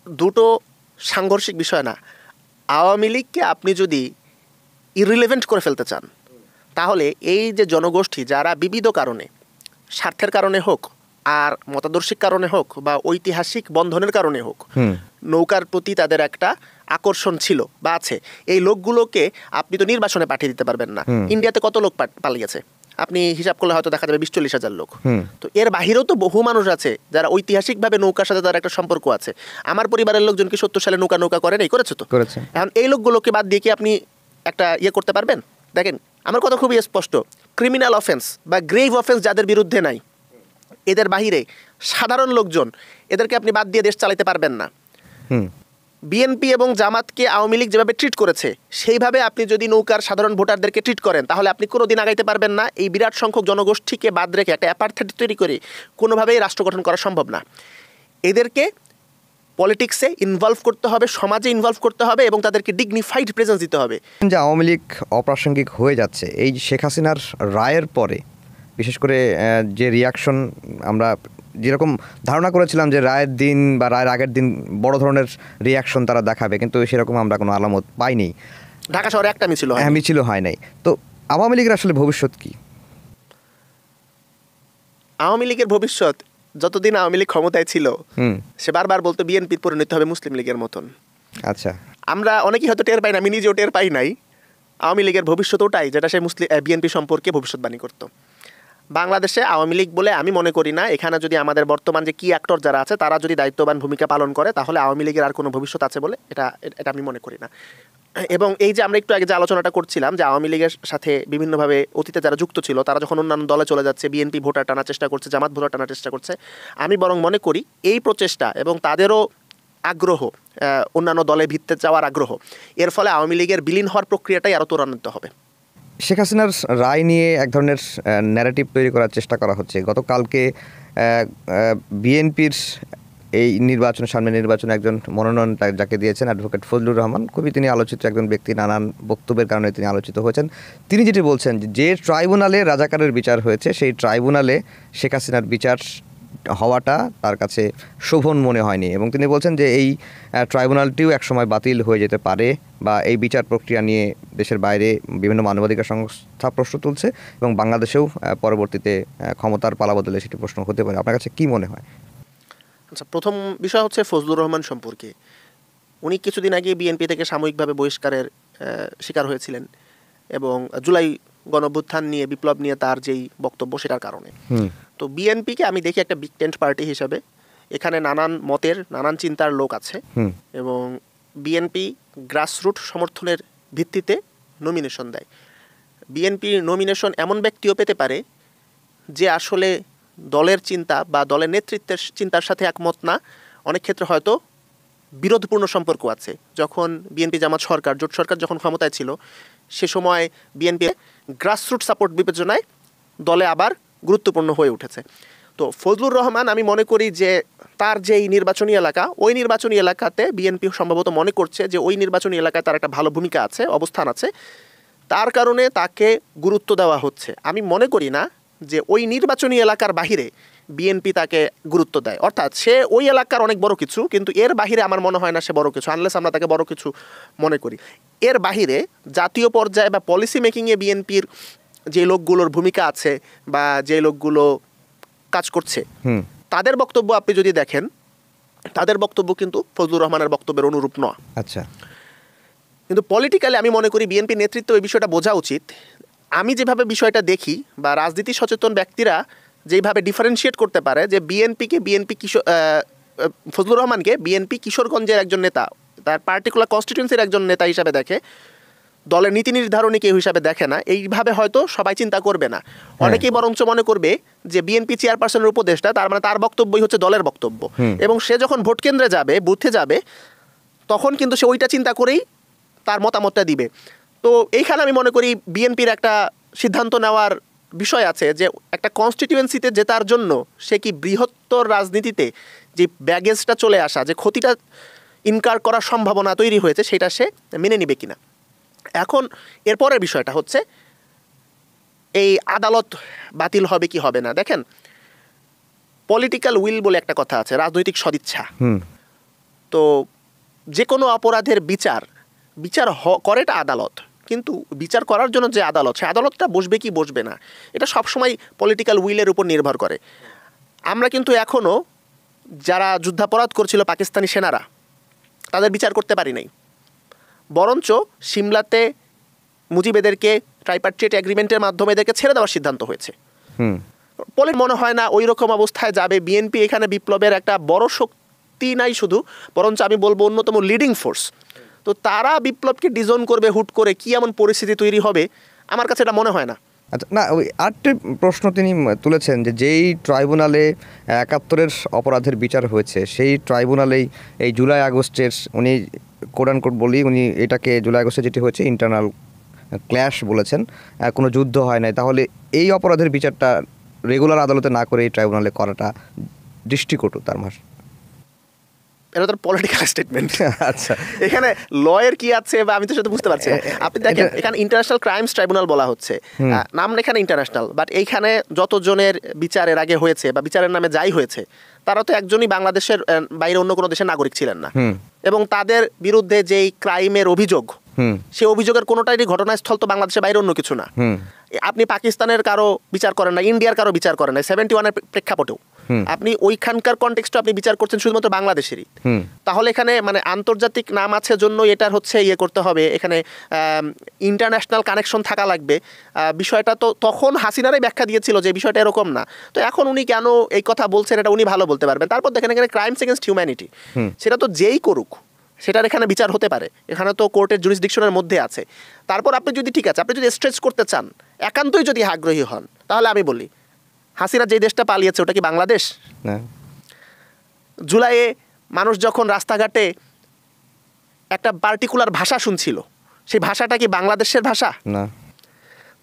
দুটো সাংঘর্ষিক বিষয় না। আওয়ামী লীগকে আপনি যদি ইররিলেভেন্ট করে ফেলতে চান, তাহলে এই যে জনগোষ্ঠী যারা বিবিধ কারণে, স্বার্থের কারণে হোক আর মতাদর্শিক কারণে হোক বা ঐতিহাসিক বন্ধনের কারণে হোক, নৌকার প্রতি তাদের একটা আকর্ষণ ছিল বা আছে, এই লোকগুলোকে আপনি তো নির্বাসনে পাঠিয়ে দিতে পারবেন না। ইন্ডিয়াতে কত লোক পালিয়েছে আপনি হিসাব করলে হয়তো দেখা যাবে ২০-৪০ হাজার লোক। তো এর বাহিরেও তো বহু মানুষ আছে যারা ঐতিহাসিকভাবে নৌকার সাথে তার একটা সম্পর্ক আছে। আমার পরিবারের লোকজন কি ৭০ সালে নৌকা করে নাই? করেছে তো। এখন এই লোকগুলোকে বাদ দিয়ে কি আপনি একটা করতে পারবেন? দেখেন, আমার কথা খুবই স্পষ্ট, ক্রিমিনাল অফেন্স বা গ্রেভ অফেন্স যাদের বিরুদ্ধে নাই, এদের বাহিরে সাধারণ লোকজন, এদেরকে আপনি বাদ দিয়ে দেশ চালাতে পারবেন না। বিএনপি এবং জামাতকে আওয়ামী লীগ যেভাবে ট্রিট করেছে, সেইভাবে আপনি যদি নৌকার সাধারণ ভোটারদেরকে ট্রিট করেন, তাহলে আপনি কোনোদিন আগাইতে পারবেন না। এই বিরাট সংখ্যক জনগোষ্ঠীকে বাদ রেখে একটা অ্যাপার্থাইড তৈরি করে কোনোভাবেই রাষ্ট্র গঠন করা সম্ভব না। এদেরকে পলিটিক্সে ইনভলভ করতে হবে, সমাজে ইনভলভ করতে হবে এবং তাদেরকে ডিগনিফাইড প্রেজেন্স দিতে হবে। যে আওয়ামী লীগ অপ্রাসঙ্গিক হয়ে যাচ্ছে এই শেখ হাসিনার রায়ের পরে, বিশেষ করে যে রিয়াকশন আমরা যেরকম ধারণা করেছিলাম যে রায়ের দিন বা রায়ের আগের দিন বড় ধরনের রিয়াকশন তারা দেখাবে, কিন্তু সেরকম আমরা কোনো আলামত পাইনি। ঢাকা শহরে একটা মিছিল হয় নাই। তো আওয়ামী লীগের আসলে ভবিষ্যৎ কি? আওয়ামী লীগের ভবিষ্যৎ, যতদিন আওয়ামী লীগ ক্ষমতায় ছিল সে বারবার বলতো বিএনপির পরিণত হবে মুসলিম লীগের মতন। আচ্ছা, আমরা অনেকেই হয়তো টের পাই না, আমি নিজেও টের পাই নাই। আওয়ামী লীগের ভবিষ্যৎ ওটাই যেটা সে বিএনপি সম্পর্কে ভবিষ্যৎবাণী করতো। বাংলাদেশে আওয়ামী লীগ বলে আমি মনে করি না এখানে যদি আমাদের বর্তমান যে কি অ্যাক্টর যারা আছে তারা যদি দায়িত্ববান ভূমিকা পালন করে, তাহলে আওয়ামী লীগের আর কোনো ভবিষ্যৎ আছে বলে এটা আমি মনে করি না। এবং এই যে আমরা একটু আগে যে আলোচনাটা করছিলাম যে আওয়ামী লীগের সাথে বিভিন্নভাবে অতীতে যারা যুক্ত ছিল তারা যখন অন্যান্য দলে চলে যাচ্ছে, বিএনপি ভোটার টানার চেষ্টা করছে, জামাত ভোটার টানার চেষ্টা করছে, আমি বরং মনে করি এই প্রচেষ্টা এবং তাদেরও আগ্রহ, অন্যান্য দলে ভিত্তে যাওয়ার আগ্রহ, এর ফলে আওয়ামী লীগের বিলীন হওয়ার প্রক্রিয়াটাই আরও ত্বরান্বিত হবে। শেখ হাসিনার রায় নিয়ে এক ধরনের ন্যারেটিভ তৈরি করার চেষ্টা করা হচ্ছে। গতকালকে বিএনপির এই সামনে নির্বাচনে একজন মনোনয়ন যাকে দিয়েছেন অ্যাডভোকেট ফজলুর রহমান, খুবই তিনি আলোচিত একজন ব্যক্তি, নানান বক্তব্যের কারণে তিনি আলোচিত হয়েছেন। তিনি যেটি বলছেন যে ট্রাইব্যুনালে রাজাকারের বিচার হয়েছে, সেই ট্রাইব্যুনালে শেখ হাসিনার বিচার হওয়াটা তার কাছে শোভন মনে হয়নি, এবং তিনি বলছেন যে এই ট্রাইব্যুনালটিও একসময় বাতিল হয়ে যেতে পারে বা এই বিচার প্রক্রিয়া নিয়ে দেশের বাইরে বিভিন্ন মানবাধিকার সংস্থা প্রশ্ন তুলছে এবং বাংলাদেশেও পরবর্তীতে ক্ষমতার পালাবদলে সেটি প্রশ্ন হতে পারে। আপনার কাছে কি মনে হয়? আচ্ছা, প্রথম বিষয় হচ্ছে ফজলুর রহমান সম্পর্কে। উনি কিছুদিন আগে বিএনপি থেকে সাময়িকভাবে বহিষ্কারের শিকার হয়েছিলেন এবং জুলাই গণঅভ্যুত্থান নিয়ে, বিপ্লব নিয়ে তার যেই বক্তব্য সেটার কারণে। তো বিএনপিকে আমি দেখি একটা বিগ টেন্ট পার্টি হিসাবে। এখানে নানান মতের, নানান চিন্তার লোক আছে এবং বিএনপি গ্রাসরুট সমর্থনের ভিত্তিতে নমিনেশন দেয়। বিএনপির নমিনেশন এমন ব্যক্তিও পেতে পারে যে আসলে দলের চিন্তা বা দলের নেতৃত্বের চিন্তার সাথে একমত না, অনেক ক্ষেত্রে হয়তো বিরোধপূর্ণ সম্পর্ক আছে। যখন বিএনপি জামাত সরকার, জোট সরকার যখন ক্ষমতায় ছিল, সে সময় বিএনপি গ্রাসরুট সাপোর্ট বিবেচনায় দলে আবার গুরুত্বপূর্ণ হয়ে উঠেছে। তো ফজলুর রহমান, আমি মনে করি যে তার যেই নির্বাচনী এলাকা, ওই নির্বাচনী এলাকাতে বিএনপি সম্ভবত মনে করছে যে ওই নির্বাচনী এলাকায় তার একটা ভালো ভূমিকা আছে, অবস্থান আছে, তার কারণে তাকে গুরুত্ব দেওয়া হচ্ছে। আমি মনে করি না যে ওই নির্বাচনী এলাকার বাহিরে বিএনপি তাকে গুরুত্ব দেয়, অর্থাৎ সে ওই এলাকার অনেক বড় কিছু, কিন্তু এর বাহিরে আমার মনে হয় না সে বড় কিছু, আনলেস আমরা তাকে বড় কিছু মনে করি। এর বাহিরে জাতীয় পর্যায়ে বা পলিসি মেকিংয়ে বিএনপির যে লোকগুলোর ভূমিকা আছে বা যে লোকগুলো কাজ করছে, তাদের বক্তব্য আপনি যদি দেখেন, তাদের বক্তব্য কিন্তু ফজলুর রহমানের বক্তব্যের অনুরূপ নয়। আচ্ছা, কিন্তু পলিটিক্যালি আমি মনে করি বিএনপি নেতৃত্ব এই বিষয়টা বোঝা উচিত। আমি যেভাবে বিষয়টা দেখি বা রাজনীতি সচেতন ব্যক্তিরা যেইভাবে ডিফারেন্সিয়েট করতে পারে যে ফজলুর রহমানকে বিএনপি কিশোরগঞ্জের একজন নেতা, তার পার্টিকুলার কনস্টিটিউয়েন্সির একজন নেতা হিসাবে দেখে, দলের নীতি নির্ধারণী কেউ হিসাবে দেখে না, এইভাবে হয়তো সবাই চিন্তা করবে না। অনেকেই বরঞ্চ মনে করবে যে বিএনপি চেয়ারপারসনের উপদেষ্টা, তার মানে তার বক্তব্যই হচ্ছে দলের বক্তব্য, এবং সে যখন ভোট কেন্দ্রে যাবে, বুথে যাবে, তখন কিন্তু সে ওইটা চিন্তা করেই তার মতামতটা দিবে। তো এইখানে আমি মনে করি বিএনপির একটা সিদ্ধান্ত নেওয়ার বিষয় আছে যে একটা কনস্টিটিউয়েন্সিতে জেতার জন্য সে কি বৃহত্তর রাজনীতিতে যে ব্যাগেজটা চলে আসা, যে ক্ষতিটা ইনকার করার সম্ভাবনা তৈরি হয়েছে, সেটা সে মেনে নিবে কিনা। এখন এরপরের বিষয়টা হচ্ছে এই আদালত বাতিল হবে কি হবে না। দেখেন, পলিটিক্যাল উইল বলে একটা কথা আছে, রাজনৈতিক সদিচ্ছা। তো যে কোনো অপরাধের বিচার করে এটা আদালত, কিন্তু বিচার করার জন্য যে আদালত, সে আদালতটা বসবে কি বসবে না এটা সবসময় পলিটিক্যাল উইলের উপর নির্ভর করে। আমরা কিন্তু এখনও যারা যুদ্ধাপরাধ করছিল পাকিস্তানি সেনারা, তাদের বিচার করতে পারি নাই, বরঞ্চ সিমলাতে মুজিবেদেরকে ট্রাইপার্টিয়েট এগ্রিমেন্টের মাধ্যমে এদেরকে ছেড়ে দেওয়ার সিদ্ধান্ত হয়েছে। মনে হয় না ওই রকম অবস্থায় যাবে বিএনপি। এখানে বিপ্লবের একটা বড় শক্তি নাই শুধু, বরঞ্চ আমি বলবো অন্যতম লিডিং ফোর্স। তো তারা বিপ্লবকে ডিজোন করবে হুট করে, কি এমন পরিস্থিতি তৈরি হবে আমার কাছে এটা মনে হয় না। আচ্ছা, না ওই আরেকটি প্রশ্ন তিনি তুলেছেন যে যেই ট্রাইব্যুনালে ৭১-এর অপরাধের বিচার হয়েছে, সেই ট্রাইব্যুনালেই এই জুলাই আগস্টের উনি কোড অ্যান্ড কোড বলি, উনি এটাকে জুলাই আগস্টে যেটি হয়েছে ইন্টারনাল ক্ল্যাশ বলেছেন, কোনো যুদ্ধ হয় নাই। তাহলে এই অপরাধের বিচারটা রেগুলার আদালতে না করে এই ট্রাইব্যুনালে করাটা দৃষ্টিকটু তার মাস। এটা তো পলিটিক্যাল স্টেটমেন্ট। আচ্ছা, এখানে লয়ের কি আছে বা আমি তো সেটা বুঝতে পারছি না। আপনি দেখেন এখানে ইন্টারন্যাশনাল ক্রাইমস ট্রাইব্যুনাল বলা হচ্ছে, নাম এখানে ইন্টারন্যাশনাল, বাট এইখানে যতজনের বিচারের আগে হয়েছে বা বিচারের নামে যাই হয়েছে তারা তো একজনই বাংলাদেশের বাইরে অন্য কোনো দেশের নাগরিক ছিলেন না, এবং তাদের বিরুদ্ধে যেই ক্রাইমের অভিযোগ, সেই অভিযোগের কোনোটাই ঘটনাস্থল তো বাংলাদেশের বাইরে অন্য কিছু না। আপনি পাকিস্তানের কারো বিচার করেন না, ইন্ডিয়ার কারো বিচার করেন না, 71-এর প্রেক্ষাপটেও আপনি ওইখানকার কনটেক্সটে আপনি বিচার করছেন শুধুমাত্র বাংলাদেশেরই। তাহলে এখানে মানে আন্তর্জাতিক নাম আছে জন্য এটার হচ্ছে ইয়ে করতে হবে, এখানে ইন্টারন্যাশনাল কানেকশন থাকা লাগবে। বিষয়টা তো তখন হাসিনারাই ব্যাখ্যা দিয়েছিল যে বিষয়টা এরকম না। তো এখন উনি কেন এই কথা বলছেন এটা উনি ভালো বলতে পারবেন। তারপর দেখেন এখানে ক্রাইমস এগেনস্ট হিউম্যানিটি, সেটা তো যেই করুক সেটার এখানে বিচার হতে পারে, এখানে তো কোর্টের জুরিসডিকশনের মধ্যে আছে। তারপর আপনি যদি ঠিক আছে আপনি যদি স্ট্রেচ করতে চান, একান্তই যদি আগ্রহী হন, তাহলে আমি বলি হাসিনা যেই দেশটা পালিয়েছে ওটা কি বাংলাদেশ? না। জুলাইয়ে মানুষ যখন রাস্তাঘাটে একটা পার্টিকুলার ভাষা শুনছিল, সেই ভাষাটা কি বাংলাদেশের ভাষা? না।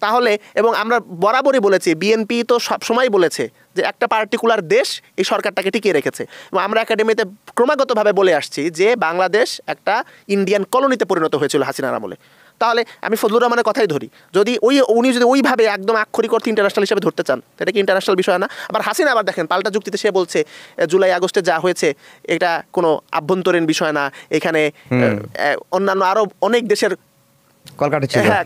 তাহলে এবং আমরা বরাবরই বলেছি, বিএনপি তো সবসময় বলেছে যে একটা পার্টিকুলার দেশ এই সরকারটাকে টিকিয়ে রেখেছে, এবং আমরা একাডেমিতে ক্রমাগতভাবে বলে আসছি যে বাংলাদেশ একটা ইন্ডিয়ান কলোনিতে পরিণত হয়েছিল হাসিনার আমলে। তাহলে আমি ফজলুর রহমানের কথাই ধরি, যদি উনি যদি ওইভাবে একদম আক্ষরিক অর্থে ইন্টারন্যাশনাল হিসেবে ধরতে চান, এটা কি ইন্টারন্যাশনাল বিষয় না? আবার হাসিনা আবার দেখেন পাল্টা যুক্তিতে সে বলছে জুলাই আগস্টে যা হয়েছে এটা কোনো আভ্যন্তরীণ বিষয় না, এখানে অন্যান্য আরও অনেক দেশের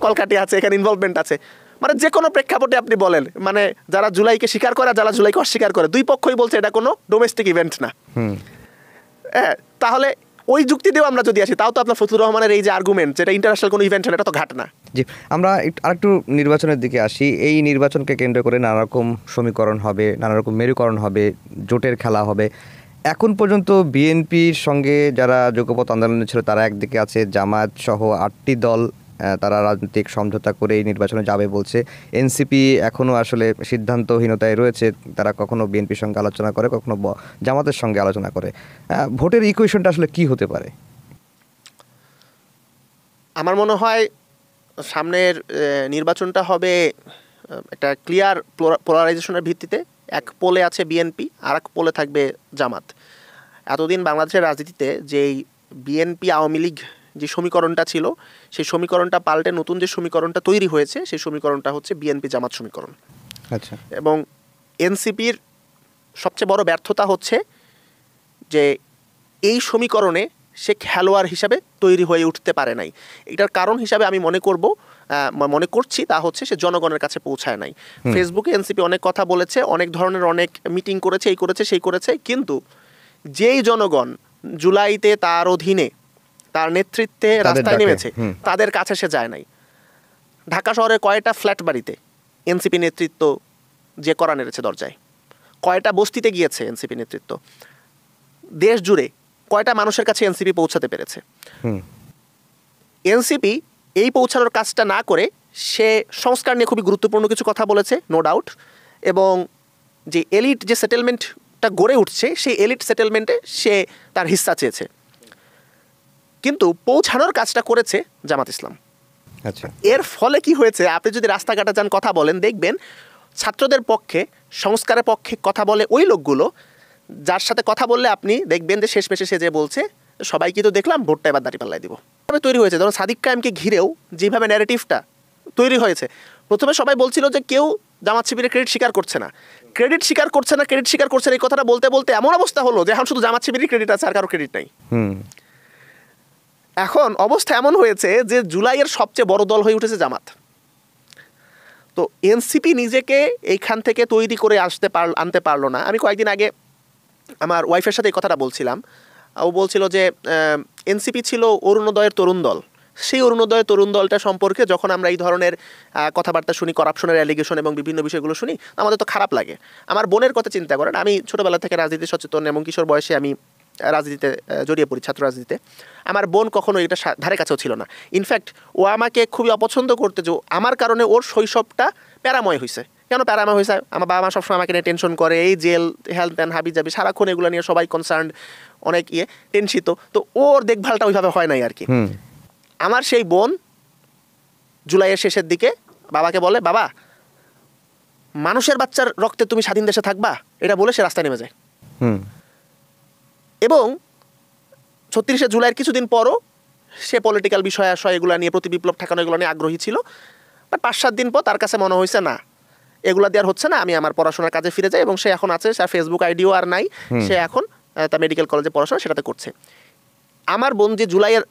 কলকাঠি আছে, এখানে ইনভলভমেন্ট আছে। মানে যে কোনো প্রেক্ষাপটে আপনি বলেন, মানে যারা জুলাইকে স্বীকার করে যারা জুলাইকে অস্বীকার করে, দুই পক্ষই বলছে এটা কোনো ডোমেস্টিক ইভেন্ট না। তাহলে ওই যুক্তি দিয়েও আমরা যদি আসি, তাও তো আপনার ফজলুর রহমানের এই যে আর্গুমেন্ট যেটা ইন্টারন্যাশনাল কোনো ইভেন্ট না, এটা তো ঘাট না। জি, আমরা আরেকটু নির্বাচনের দিকে আসি। এই নির্বাচনকে কেন্দ্র করে নানা রকম সমীকরণ হবে, নানা রকম মেরুকরণ হবে, জোটের খেলা হবে। এখন পর্যন্ত বিএনপির সঙ্গে যারা যুগপৎ আন্দোলনে ছিল তারা একদিকে আছে, জামায়াত সহ 8টি দল তারা রাজনৈতিক সমঝোতা করে এই নির্বাচনে যাবে বলছে। এনসিপি এখনও আসলে সিদ্ধান্তহীনতায় রয়েছে, তারা কখনো বিএনপির সঙ্গে আলোচনা করে, কখনো জামাতের সঙ্গে আলোচনা করে। ভোটের ইকুয়েশনটা আসলে কি হতে পারে? আমার মনে হয় সামনের নির্বাচনটা হবে একটা ক্লিয়ার পোলারাইজেশনের ভিত্তিতে। এক পোলে আছে বিএনপি, আর এক পোলে থাকবে জামাত। এতদিন বাংলাদেশের রাজনীতিতে যেই বিএনপি আওয়ামী লীগ যে সমীকরণটা ছিল, সেই সমীকরণটা পাল্টে নতুন যে সমীকরণটা তৈরি হয়েছে, সেই সমীকরণটা হচ্ছে বিএনপি জামাত সমীকরণ। আচ্ছা। এবং এনসিপির সবচেয়ে বড় ব্যর্থতা হচ্ছে যে এই সমীকরণে সে খেলোয়াড় হিসাবে তৈরি হয়ে উঠতে পারে নাই। এটার কারণ হিসাবে আমি মনে করছি তা হচ্ছে সে জনগণের কাছে পৌঁছায় নাই। ফেসবুকে এনসিপি অনেক কথা বলেছে, অনেক ধরনের অনেক মিটিং করেছে, এই করেছে সেই করেছে, কিন্তু যেই জনগণ জুলাইতে তার অধীনে তার নেতৃত্বে রাস্তায় নেমেছে তাদের কাছে সে যায় নাই। ঢাকা শহরে কয়টা ফ্ল্যাট বাড়িতে এনসিপি নেতৃত্ব যে করা নেড়েছে দরজায়, কয়টা বস্তিতে গিয়েছে এনসিপি নেতৃত্ব, দেশ জুড়ে কয়টা মানুষের কাছে এনসিপি পৌঁছাতে পেরেছে। এনসিপি এই পৌঁছানোর কাজটা না করে সে সংস্কার নিয়ে খুবই গুরুত্বপূর্ণ কিছু কথা বলেছে, নো ডাউট, এবং যে এলিট যে সেটেলমেন্টটা গড়ে উঠছে সেই এলিট সেটেলমেন্টে সে তার হিস্সা চেয়েছে, কিন্তু পৌঁছানোর কাজটা করেছে জামাত ইসলাম। আচ্ছা, এর ফলে কি হয়েছে, আপনি যদি রাস্তাঘাটে যান কথা বলেন, দেখবেন ছাত্রদের পক্ষে সংস্কারের পক্ষে কথা বলে ওই লোকগুলো যার সাথে কথা বললে আপনি দেখবেন যে শেষমেশে সে যে বলছে সবাইকে তো দেখলাম, ভোটটা এবার দাঁড়িপাল্লায় দিব তৈরি হয়েছে। ধরুন সাদিক কায়েমকে ঘিরেও যেভাবে ন্যারেটিভটা তৈরি হয়েছে, প্রথমে সবাই বলছিল যে কেউ জামাত শিবিরের ক্রেডিট স্বীকার করছে না, ক্রেডিট স্বীকার করছে না, ক্রেডিট স্বীকার করছে না, এই কথাটা বলতে বলতে এমন অবস্থা হলো যে এখন শুধু জামাত শিবিরের ক্রেডিট আছে, আর কারো ক্রেডিট নাই। এখন অবস্থা এমন হয়েছে যে জুলাইয়ের সবচেয়ে বড় দল হয়ে উঠেছে জামাত। তো এনসিপি নিজেকে এইখান থেকে তৈরি করে আনতে পারলো না। আমি কয়েকদিন আগে আমার ওয়াইফের সাথে এই কথাটা বলছিলাম, ও বলছিল যে এনসিপি ছিল অরুণোদয়ের তরুণ দল, সেই অরুণোদয়ের তরুণ দলটা সম্পর্কে যখন আমরা এই ধরনের কথাবার্তা শুনি, করাপশনের অ্যালিগেশন এবং বিভিন্ন বিষয়গুলো শুনি, আমাদের তো খারাপ লাগে। আমার বোনের কথা চিন্তা করেন, আমি ছোটোবেলা থেকে রাজনীতি সচেতন এবং কিশোর বয়সে আমি রাজনীতিতে জড়িয়ে পড়ি, ছাত্র রাজনীতিতে। আমার বোন কখনো এটা ধারে কাছেও ছিল না। ইনফ্যাক্ট ও আমাকে খুবই অপছন্দ করতে, যে আমার কারণে ওর শৈশবটা প্যারাময় হয়েছে। কেন প্যারাময় হয়েছে? আমার বাবা মা সবসময় আমাকে নিয়ে টেনশন করে, এই জেল হেলথ অ্যান্ড হাবি যাবি সারাক্ষণ এগুলো নিয়ে সবাই কনসার্ন, অনেক টেনশিত। তো ওর দেখভালটা ওইভাবে হয় নাই আর কি। আমার সেই বোন জুলাইয়ের শেষের দিকে বাবাকে বলে, বাবা মানুষের বাচ্চার রক্তে তুমি স্বাধীন দেশে থাকবা, এটা বলে সে রাস্তায় নেমে যায়। এবং ৩৬শে জুলাইয়ের কিছুদিন পরও সে পলিটিক্যাল বিষয় এগুলো নিয়ে, প্রতি বিপ্লব ঠেকানো এগুলো নিয়ে আগ্রহী ছিল। বাট ৫-৭ দিন পর তার কাছে মনে হয়েছে না, এগুলো দেওয়ার হচ্ছে না, আমি আমার পড়াশোনার কাজে ফিরে যাই। এবং সে এখন আছে, তার ফেসবুক আইডিও আর নাই, সে এখন তার মেডিকেল কলেজে পড়াশোনা সেটাতে করছে। আমার বোন যে জুলাইয়ের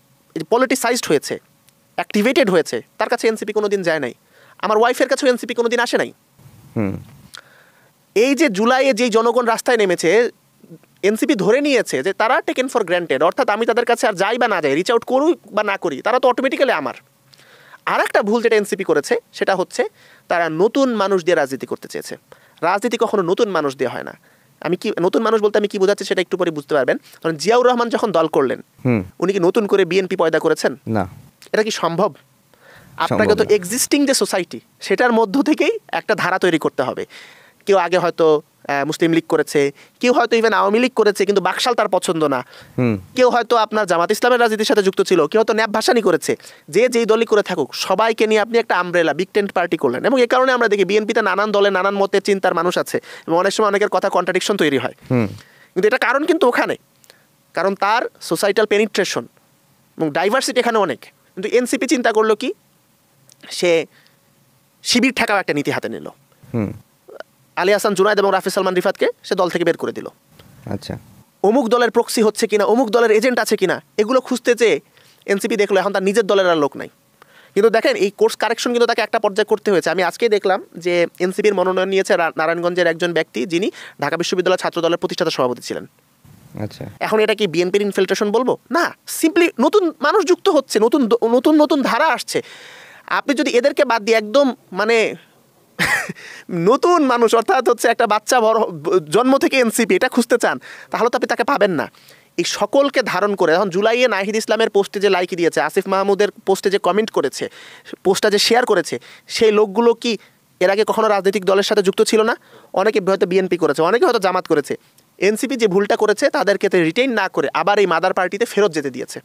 পলিটিসাইজড হয়েছে, অ্যাক্টিভেটেড হয়েছে, তার কাছে এনসিপি কোনো দিন যায় নাই। আমার ওয়াইফের কাছেও এনসিপি কোনো দিন আসে নাই। এই যে জুলাইয়ে যেই জনগণ রাস্তায় নেমেছে, এনসিপি ধরে নিয়েছে যে তারা টেকেন ফর গ্র্যান্টেড, অর্থাৎ আমি তাদের কাছে আর যাই বা না যাই, রিচ আউট করুই বা না করি, তারা তো অটোমেটিক্যালি আমার। আর একটা ভুল যেটা এনসিপি করেছে সেটা হচ্ছে তারা নতুন মানুষ দিয়ে রাজনীতি করতে চেয়েছে। রাজনীতি কখনো নতুন মানুষ দিয়ে হয় না। আমি কি নতুন মানুষ বলতে আমি কি বোঝাচ্ছি সেটা একটু পরে বুঝতে পারবেন। কারণ জিয়াউর রহমান যখন দল করলেন, উনি কি নতুন করে বিএনপি পয়দা করেছেন? না। এটা কি সম্ভব? আপনাকে তো এক্সিস্টিং যে সোসাইটি সেটার মধ্য থেকেই একটা ধারা তৈরি করতে হবে। কেউ আগে হয়তো মুসলিম লীগ করেছে, কেউ হয়তো ইভেন আওয়ামী লীগ করেছে কিন্তু বাকশাল তার পছন্দ না, কেউ হয়তো আপনার জামাত ইসলামের রাজনীতির সাথে যুক্ত ছিল, কেউ হয়তো ন্যাপ ভাসানি করেছে। যে যেই দলই করে থাকুক, সবাইকে নিয়ে আপনি একটা আমব্রেলা বিগ টেন্ট পার্টি করলেন। এবং এই কারণে আমরা দেখি বিএনপিতে নানান দলে নানান মতের চিন্তার মানুষ আছে এবং অনেক সময় অনেকের কথা কন্ট্রাডিকশন তৈরি হয়। কিন্তু এটা কারণ কিন্তু ওখানে, কারণ তার সোসাইটাল পেনিট্রেশন এবং ডাইভার্সিটি এখানে অনেক। কিন্তু এনসিপি চিন্তা করলো কি, সে শিবির ঠেকাও একটা নীতি হাতে নিল। আলী হাসান জুনায়েদ এবং রাফি সালমান রিফাতকে সে দল থেকে বের করে দিল। আচ্ছা, অমুক দলের প্রক্সি হচ্ছে কিনা, অমুক দলের এজেন্ট আছে কিনা, এগুলো খুঁজতে চেয়ে এনসিপি দেখলো এখন তার নিজের দলের আর লোক নাই। কিন্তু দেখেন এই কোর্স কারেকশন কিন্তু তাকে একটা পর্যায়ে করতে হয়েছে। আমি আজকেই দেখলাম যে এনসিপির মনোনয়ন নিয়েছে নারায়ণগঞ্জের একজন ব্যক্তি, যিনি ঢাকা বিশ্ববিদ্যালয় ছাত্র দলের প্রতিষ্ঠাতা সভাপতি ছিলেন। আচ্ছা, এখন এটা কি বিএনপির ইনফিল্ট্রেশন বলবো? না, সিম্পলি নতুন মানুষ যুক্ত হচ্ছে, নতুন নতুন নতুন ধারা আসছে। আপনি যদি এদেরকে বাদ দিয়ে একদম মানে নতুন মানুষ, অর্থাৎ হচ্ছে একটা বাচ্চা বড় জন্ম থেকে এনসিপি এটা খুঁজতে চান, তাহলে তো আপনি তাকে পাবেন না। এই সকলকে ধারণ করে এখন জুলাইয়ে নাহিদ ইসলামের পোস্টে যে লাইক দিয়েছে, আসিফ মাহমুদের পোস্টে যে কমেন্ট করেছে, পোস্টটা যে শেয়ার করেছে, সেই লোকগুলো কি এর আগে কখনো রাজনৈতিক দলের সাথে যুক্ত ছিল না? অনেকে হয়তো বিএনপি করেছে, অনেকে হয়তো জামাত করেছে। এনসিপি যে ভুলটা করেছে, তাদেরকে রিটেইন না করে আবার এই মাদার পার্টিতে ফেরত যেতে দিয়েছে।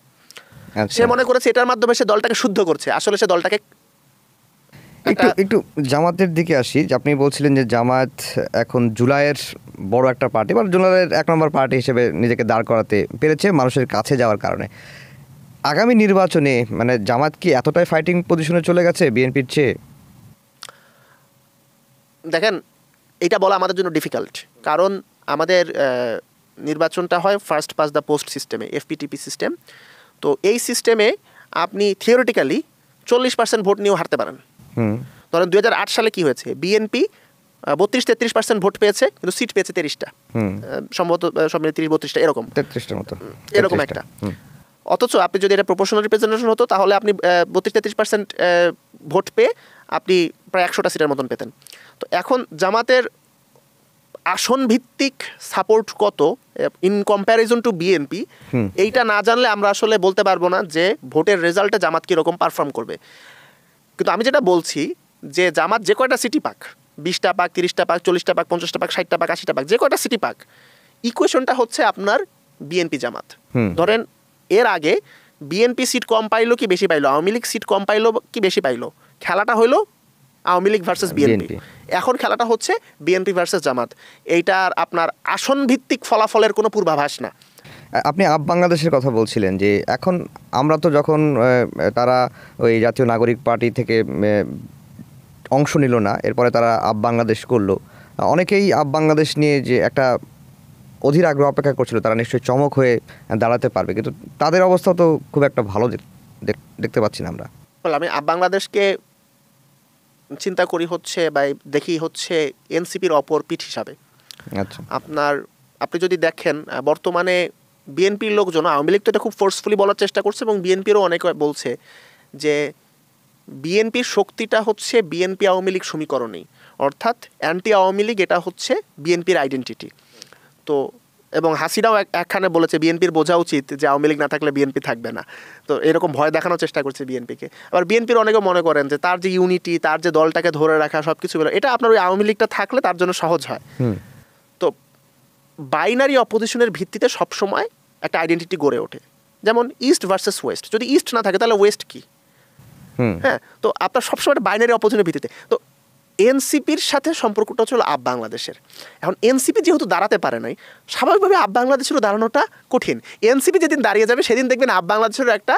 সে মনে করেছে এটার মাধ্যমে সে দলটাকে শুদ্ধ করছে, আসলে সে দলটাকে। একটু জামাতের দিকে আসি। আপনি বলছিলেন যে জামাত এখন জুলাইয়ের বড় একটা পার্টি বা জুলাইয়ের ১ নম্বর পার্টি হিসেবে নিজেকে দাঁড় করাতে পেরেছে মানুষের কাছে যাওয়ার কারণে। আগামী নির্বাচনে মানে জামাত কি এতটাই ফাইটিং পজিশনে চলে গেছে বিএনপির চেয়ে? দেখেন, এটা বলা আমাদের জন্য ডিফিকাল্ট, কারণ আমাদের নির্বাচনটা হয় ফার্স্ট পাস দ্য পোস্ট সিস্টেমে, এফপিটিপি সিস্টেম। তো এই সিস্টেমে আপনি থিওরিটিক্যালি 40% ভোট নিয়েও হারতে পারেন। ধরেন 2008 সালে কি হয়েছে, বিএনপি 32-33% ভোট পেয়েছে, কিন্তু সিট পেয়েছে 23টা, সম্ভবত সব মিলে 30-32টা এরকম, 33টার মতো এরকম একটা। অথচ আপনি যদি এটা প্রপোর্শনাল রিপ্রেজেন্টেশন হতো, তাহলে আপনি 32-33% ভোট পেয়ে আপনি প্রায় 100টা সিটের মতন পেতেন। তো এখন জামাতের আসন ভিত্তিক সাপোর্ট কত ইন কম্প্যারিজন টু বিএনপি, এইটা না জানলে আমরা আসলে বলতে পারবো না যে ভোটের রেজাল্টে জামাত কীরকম পারফর্ম করবে। কিন্তু আমি যেটা বলছি যে জামাত যে কয়টা সিটি পাক, 20টা পাক, 30টা পাক, 40টা পাক, 50টা পাক, 60টা পাক, 80টা পাক, যে কয়টা সিটি পাক, ইকুয়েশনটা হচ্ছে আপনার বিএনপি জামাত। ধরেন এর আগে বিএনপি সিট কম পাইলো কি বেশি পাইলো, আওয়ামী লীগ সিট কম পাইলো কি বেশি পাইলো, খেলাটা হইলো আওয়ামী লীগ ভার্সেস বিএনপি। এখন খেলাটা হচ্ছে বিএনপি ভার্সেস জামাত। এইটার আপনার আসন ভিত্তিক ফলাফলের কোনো পূর্বাভাস না। আপনি আপ বাংলাদেশের কথা বলছিলেন যে এখন আমরা তো যখন তারা ওই জাতীয় নাগরিক পার্টি থেকে অংশ নিল না, এরপরে তারা আপ বাংলাদেশ করলো। অনেকেই আপ বাংলাদেশ নিয়ে যে একটা অধীর আগ্রহ অপেক্ষা করছিল, তারা নিশ্চয়ই চমক হয়ে দাঁড়াতে পারবে, কিন্তু তাদের অবস্থা তো খুব একটা ভালো দেখতে পাচ্ছি না আমরা। আমি আপ বাংলাদেশকে চিন্তা করি হচ্ছে বা দেখি হচ্ছে এনসিপির অপর পিঠ হিসাবে। আচ্ছা, আপনি যদি দেখেন বর্তমানে বিএনপির লোকজন, আওয়ামী লীগ তো এটা খুব ফোর্সফুলি বলার চেষ্টা করছে এবং বিএনপিরও অনেকে বলছে যে বিএনপির শক্তিটা হচ্ছে বিএনপি আওয়ামী লীগ সমীকরণেই, অর্থাৎ অ্যান্টি আওয়ামী লীগ এটা হচ্ছে বিএনপির আইডেন্টিটি। তো এবং হাসিনাও একখানে বলেছে বিএনপির বোঝা উচিত যে আওয়ামী লীগ না থাকলে বিএনপি থাকবে না। তো এরকম ভয় দেখানোর চেষ্টা করছে বিএনপিকে। আবার বিএনপির অনেকে মনে করেন যে তার যে ইউনিটি, তার যে দলটাকে ধরে রাখা সব কিছু, এটা আপনার ওই আওয়ামী লীগটা থাকলে তার জন্য সহজ হয়। তো বাইনারি অপোজিশনের ভিত্তিতে সবসময় একটা আইডেন্টিটি গড়ে ওঠে, যেমন ইস্ট ভার্সেস ওয়েস্ট। যদি ইস্ট না থাকে তাহলে ওয়েস্ট কি? হ্যাঁ, তো আপনার সবসময় বাইনারি অপোজিশনের ভিত্তিতে। তো এনসিপির সাথে সম্পর্কটা ছিল আপ বাংলাদেশের। এখন এনসিপি যেহেতু দাঁড়াতে পারে নাই, স্বাভাবিকভাবে আপ বাংলাদেশেরও দাঁড়ানোটা কঠিন। এনসিপি যেদিন দাঁড়িয়ে যাবে সেদিন দেখবেন আপ বাংলাদেশেরও একটা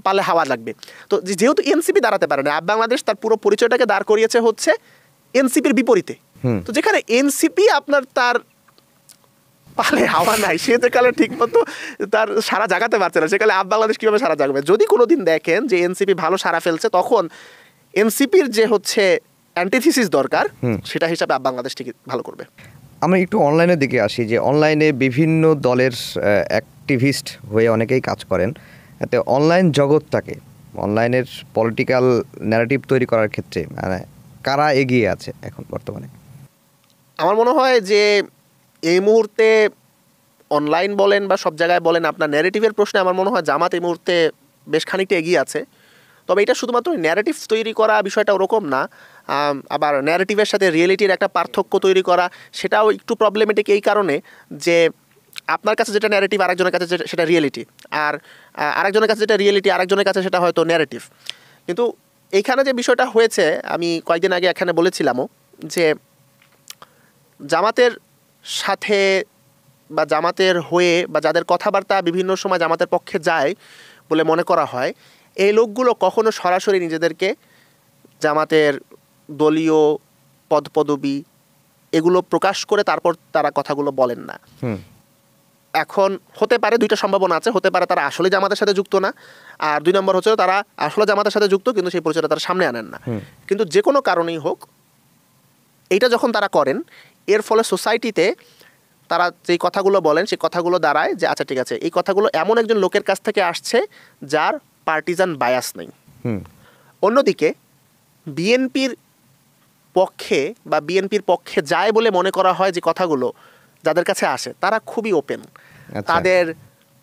পালে হাওয়া লাগবে। তো যেহেতু এনসিপি দাঁড়াতে পারে না, আপ বাংলাদেশ তার পুরো পরিচয়টাকে দাঁড় করিয়েছে হচ্ছে এনসিপির বিপরীতে। তো যেখানে এনসিপি আপনার তার পালে হাওয়া নাই, সে যেকালে ঠিক মতো তার সারা জাগাতে পারছে না, সেকালে আপ বাংলাদেশ কীভাবে সারা জাগবে? যদি কোনো দিন দেখেন যে এনসিপি ভালো সারা ফেলছে, তখন এনসিপির যে হচ্ছে অ্যান্টিথিসিস দরকার, সেটা হিসাবে আপ বাংলাদেশ ঠিক ভালো করবে। আমরা একটু অনলাইনের দিকে আসি, যে অনলাইনে বিভিন্ন দলের অ্যাক্টিভিস্ট হয়ে অনেকেই কাজ করেন। এতে অনলাইন জগৎটাকে, অনলাইনের পলিটিক্যাল ন্যারেটিভ তৈরি করার ক্ষেত্রে মানে কারা এগিয়ে আছে এখন বর্তমানে? আমার মনে হয় যে এই মুহূর্তে অনলাইন বলেন বা সব জায়গায় বলেন, আপনার ন্যারেটিভের প্রশ্নে আমার মনে হয় জামাত এই মুহূর্তে বেশ খানিকটা এগিয়ে আছে। তবে এটা শুধুমাত্র ন্যারেটিভ তৈরি করা বিষয়টা ওরকম না, আবার ন্যারেটিভের সাথে রিয়েলিটির একটা পার্থক্য তৈরি করা সেটাও একটু প্রবলেমেটিক এই কারণে যে আপনার কাছে যেটা ন্যারেটিভ আরেকজনের কাছে সেটা রিয়েলিটি, আর আরেকজনের কাছে যেটা রিয়েলিটি আরেকজনের কাছে সেটা হয়তো ন্যারেটিভ। কিন্তু এইখানে যে বিষয়টা হয়েছে, আমি কয়েকদিন আগে এখানে বলেছিলামও যে জামাতের সাথে বা জামাতের হয়ে বা যাদের কথাবার্তা বিভিন্ন সময় জামাতের পক্ষে যায় বলে মনে করা হয়, এই লোকগুলো কখনো সরাসরি নিজেদেরকে জামাতের দলীয় পদপদবি এগুলো প্রকাশ করে তারপর তারা কথাগুলো বলেন না। এখন হতে পারে দুইটা সম্ভাবনা আছে, হতে পারে তারা আসলে জামাতের সাথে যুক্ত না, আর দুই নম্বর হচ্ছে তারা আসলে জামাতের সাথে যুক্ত কিন্তু সেই পরিচয়টা তারা সামনে আনেন না। কিন্তু যে কোনো কারণেই হোক, এইটা যখন তারা করেন, এর ফলে সোসাইটিতে তারা যেই কথাগুলো বলেন সেই কথাগুলো দাঁড়ায় যে আচ্ছা ঠিক আছে, এই কথাগুলো এমন একজন লোকের কাছ থেকে আসছে যার পার্টিজান বায়াস নেই। অন্যদিকে বিএনপির পক্ষে বা বিএনপির পক্ষে যায় বলে মনে করা হয় যে কথাগুলো যাদের কাছে আসে, তারা খুবই ওপেন। তাদের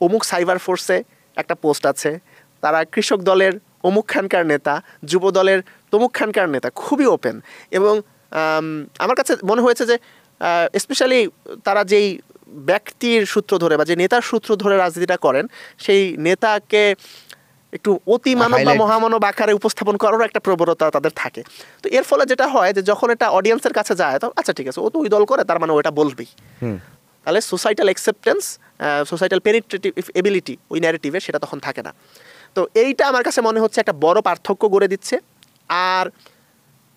অমুক সাইবার ফোর্সে একটা পোস্ট আছে, তারা কৃষক দলের অমুক খানকার নেতা, যুব দলের তমুক খানকার নেতা, খুবই ওপেন। এবং আমার কাছে মনে হয়েছে যে স্পেশালি তারা যেই ব্যক্তির সূত্র ধরে বা যে নেতার সূত্র ধরে রাজনীতিটা করেন, সেই নেতাকে একটু অতি মানব বা মহামানব আকারে উপস্থাপন করারও একটা প্রবণতা তাদের থাকে। তো এর ফলে যেটা হয় যে যখন এটা অডিয়েন্সের কাছে যায়, তো আচ্ছা ঠিক আছে, ও তো ওই দল করে, তার মানে ওটা বলবেই। তাহলে societal acceptance, societal penetrative ability ওই ন্যারেটিভে সেটা তখন থাকে না। তো এইটা আমার কাছে মনে হচ্ছে একটা বড় পার্থক্য গড়ে দিচ্ছে। আর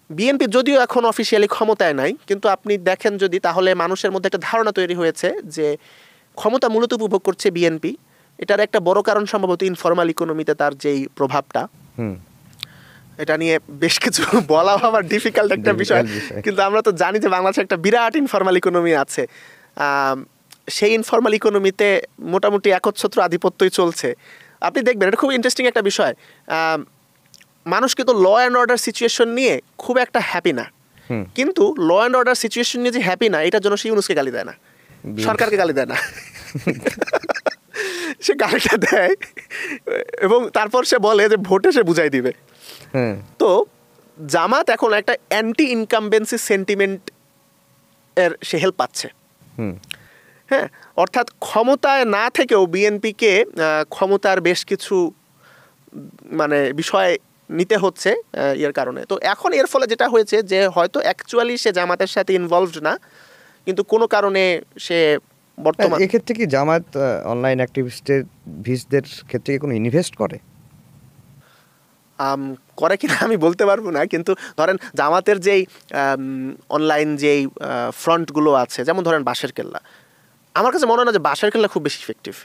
বিএনপি যদিও এখন অফিসিয়ালি ক্ষমতায় নাই, কিন্তু আপনি দেখেন যদি, তাহলে মানুষের মধ্যে একটা ধারণা তৈরি হয়েছে যে ক্ষমতা মূলত উপভোগ করছে বিএনপি। এটার একটা বড় কারণ সম্ভবত ইনফরমাল ইকোনমিতে তার যেই প্রভাবটা। এটা নিয়ে বেশ কিছু বলা আবার ডিফিকাল্ট একটা বিষয়, কিন্তু আমরা তো জানি যে বাংলাদেশে একটা বিরাট ইনফরমাল ইকোনমি আছে। সেই ইনফরমাল ইকোনমিতে মোটামুটি একচ্ছত্র আধিপত্যই চলছে। আপনি দেখবেন এটা খুব ইন্টারেস্টিং একটা বিষয়, মানুষ কিন্তু ল অ্যান্ড অর্ডার সিচুয়েশন নিয়ে খুব একটা হ্যাপি না, কিন্তু ল অ্যান্ড অর্ডার সিচুয়েশন নিয়ে যে হ্যাপি না, এটার জন্য সে ইউনুসকে গালি দেয় না, সরকারকে গালি দেয় না, সে গালিটা দেয় এবং তারপর সে বলে যে ভোটে সে বুঝাই দিবে। তো জামাত এখন একটা অ্যান্টি ইনকামবেন্সি সেন্টিমেন্ট এর সে হেল্প পাচ্ছে। হ্যাঁ, অর্থাৎ ক্ষমতায় না থেকেও বিএনপিকে ক্ষমতার বেশ কিছু মানে বিষয় নিতে হচ্ছে এর কারণে। তো এখন এর ফলে যেটা হয়েছে যে হয়তো অ্যাকচুয়ালি সে জামাতের সাথে ইনভলভড না, কিন্তু কোনো কারণে সে বর্তমান। এক্ষেত্রে কি জামাত অনলাইন অ্যাক্টিভিস্টদের ক্ষেত্রে কি কোনো ইনভেস্ট করে? করে কিনা আমি বলতে পারবো না, কিন্তু ধরেন জামাতের যেই অনলাইন যেই ফ্রন্টগুলো আছে, যেমন ধরেন বাঁশের কেল্লা, আমার কাছে মনে হয় না যে বাঁশের কেল্লা খুব বেশি ইফেক্টিভ।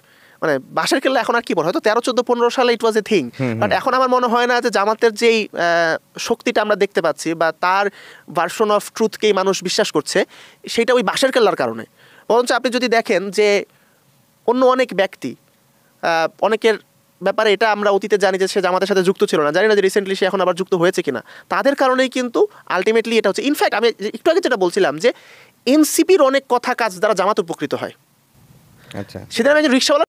মানে বাঁশের কেল্লা এখন আর কি বলে, হয়তো 13, 14, 15 সালে ইট ওয়াজ এ থিং, বাট এখন আমার মনে হয় না যে জামাতের যেই শক্তিটা আমরা দেখতে পাচ্ছি বা তার ভার্সন অফ ট্রুথকেই মানুষ বিশ্বাস করছে, সেটা ওই বাঁশের কেল্লার কারণে। বরঞ্চ আপনি যদি দেখেন যে অন্য অনেক ব্যক্তি, অনেকের ব্যাপারে এটা আমরা অতীতে জানি যে সে জামাতের সাথে যুক্ত ছিল না, জানি না যে রিসেন্টলি সে এখন আবার যুক্ত হয়েছে কিনা, তাদের কারণেই কিন্তু আলটিমেটলি এটা হচ্ছে। ইনফ্যাক্ট আমি একটু আগে যেটা বলছিলাম যে এনসিপির অনেক কথা কাজ দ্বারা জামাত উপকৃত হয়। আচ্ছা, সেদিন আমি একজন রিক্সাওয়ালা